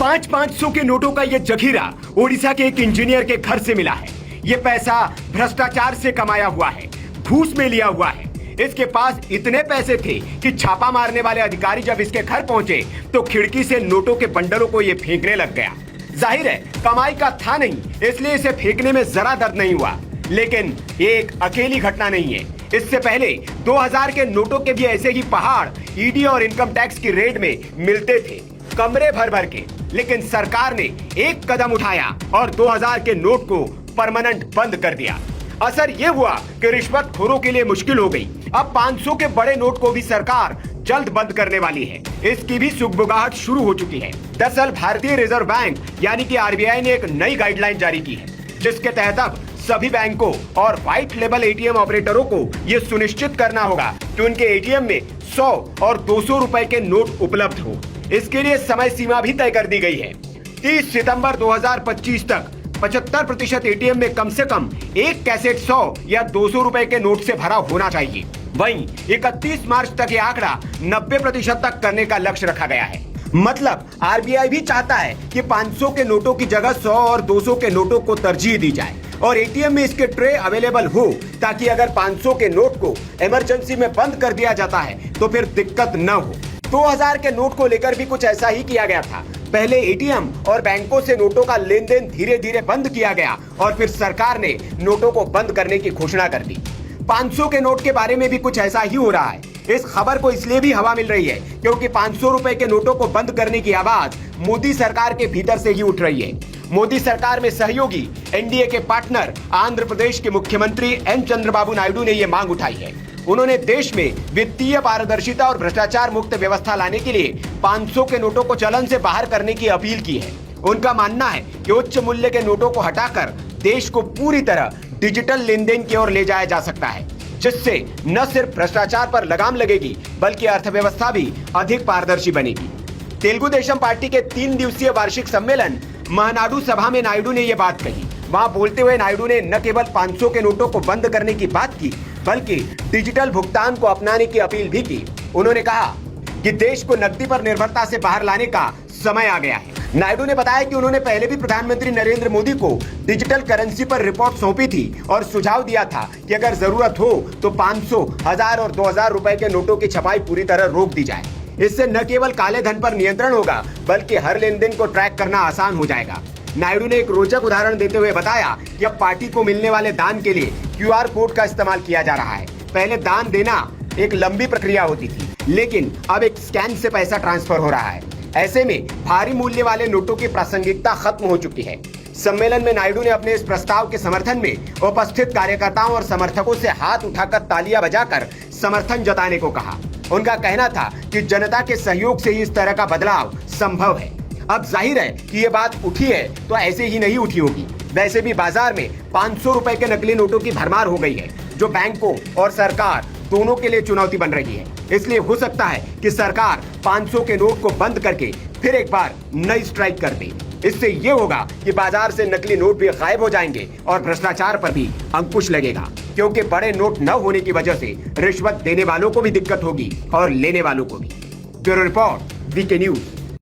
500 के नोटों का ये जखीरा ओडिशा के एक इंजीनियर के घर से मिला है। ये पैसा भ्रष्टाचार से कमाया हुआ है, घूस में लिया हुआ है। इसके पास इतने पैसे थे कि छापा मारने वाले अधिकारी जब इसके घर पहुंचे तो खिड़की से नोटों के बंडलों को ये फेंकने लग गया। जाहिर है कमाई का था नहीं, इसलिए इसे फेंकने में जरा दर्द नहीं हुआ। लेकिन ये एक अकेली घटना नहीं है। इससे पहले 2000 के नोटों के भी ऐसे ही पहाड़ ईडी और इनकम टैक्स की रेड में मिलते थे, कमरे भर भर के। लेकिन सरकार ने एक कदम उठाया और 2000 के नोट को परमानेंट बंद कर दिया। असर ये हुआ कि रिश्वतखोरों के लिए मुश्किल हो गई। अब 500 के बड़े नोट को भी सरकार जल्द बंद करने वाली है। इसकी भी सुगबुगाहट शुरू हो चुकी है। दरअसल भारतीय रिजर्व बैंक यानी कि आरबीआई ने एक नई गाइडलाइन जारी की है, जिसके तहत अब सभी बैंकों और व्हाइट लेबल एटीएम ऑपरेटरों को यह सुनिश्चित करना होगा कि उनके एटीएम में 100 और 200 रुपए के नोट उपलब्ध हो। इसके लिए समय सीमा भी तय कर दी गई है। 30 सितंबर 2025 तक 75% एटीएम में कम से कम एक कैसेट 100 या 200 रुपए के नोट से भरा होना चाहिए। वहीं 31 मार्च तक ये आंकड़ा 90% तक करने का लक्ष्य रखा गया है। मतलब आरबीआई भी चाहता है कि 500 के नोटों की जगह 100 और 200 के नोटों को तरजीह दी जाए और एटीएम में इसके ट्रे अवेलेबल हो, ताकि अगर 500 के नोट को इमरजेंसी में बंद कर दिया जाता है तो फिर दिक्कत न हो। 2000 के नोट को लेकर भी कुछ ऐसा ही किया गया था। पहले एटीएम और बैंकों से नोटों का लेन देन धीरे धीरे बंद किया गया और फिर सरकार ने नोटों को बंद करने की घोषणा कर दी। 500 के नोट के बारे में भी कुछ ऐसा ही हो रहा है। इस खबर को इसलिए भी हवा मिल रही है क्योंकि 500 रुपए के नोटों को बंद करने की आवाज मोदी सरकार के भीतर से ही उठ रही है। मोदी सरकार में सहयोगी एनडीए के पार्टनर आंध्र प्रदेश के मुख्यमंत्री एन चंद्रबाबू नायडू ने ये मांग उठाई है। उन्होंने देश में वित्तीय पारदर्शिता और भ्रष्टाचार मुक्त व्यवस्था लाने के लिए 500 के नोटों को चलन से बाहर करने की अपील की है। उनका मानना है कि उच्च मूल्य के नोटों को हटाकर देश को पूरी तरह डिजिटल लेन देन की ओर ले जाया जा सकता है, जिससे न सिर्फ भ्रष्टाचार पर लगाम लगेगी बल्कि अर्थव्यवस्था भी अधिक पारदर्शी बनेगी। तेलुगु देशम पार्टी के 3 दिवसीय वार्षिक सम्मेलन महानाडु सभा में नायडू ने ये बात कही। वहां बोलते हुए नायडू ने न केवल 500 के नोटों को बंद करने की बात की बल्कि डिजिटल भुगतान को अपनाने की अपील भी की। उन्होंने कहा कि देश को नकदी पर निर्भरता से बाहर लाने का समय आ गया है। नायडू ने बताया कि उन्होंने पहले भी प्रधानमंत्री नरेंद्र मोदी को डिजिटल करेंसी पर रिपोर्ट सौंपी थी और सुझाव दिया था कि अगर जरूरत हो तो 500, 1000 और 2000 रुपए के नोटों की छपाई पूरी तरह रोक दी जाए। इससे न केवल काले धन पर नियंत्रण होगा बल्कि हर लेन देन को ट्रैक करना आसान हो जाएगा। नायडू ने एक रोचक उदाहरण देते हुए बताया कि अब पार्टी को मिलने वाले दान के लिए क्यूआर कोड का इस्तेमाल किया जा रहा है। पहले दान देना एक लंबी प्रक्रिया होती थी, लेकिन अब एक स्कैन से पैसा ट्रांसफर हो रहा है। ऐसे में भारी मूल्य वाले नोटों की प्रासंगिकता खत्म हो चुकी है। सम्मेलन में नायडू ने अपने इस प्रस्ताव के समर्थन में उपस्थित कार्यकर्ताओं और समर्थकों से हाथ उठाकर तालियां बजाकर समर्थन जताने को कहा। उनका कहना था कि जनता के सहयोग से ही इस तरह का बदलाव संभव है। अब जाहिर है कि ये बात उठी है तो ऐसे ही नहीं उठी होगी। वैसे भी बाजार में 500 रुपए के नकली नोटों की भरमार हो गई है, जो बैंकों और सरकार दोनों के लिए चुनौती बन रही है। इसलिए हो सकता है कि सरकार 500 के नोट को बंद करके फिर एक बार नई स्ट्राइक कर दे। इससे ये होगा कि बाजार से नकली नोट भी गायब हो जाएंगे और भ्रष्टाचार पर भी अंकुश लगेगा, क्योंकि बड़े नोट न होने की वजह से रिश्वत देने वालों को भी दिक्कत होगी और लेने वालों को भी। Bureau report, VK news.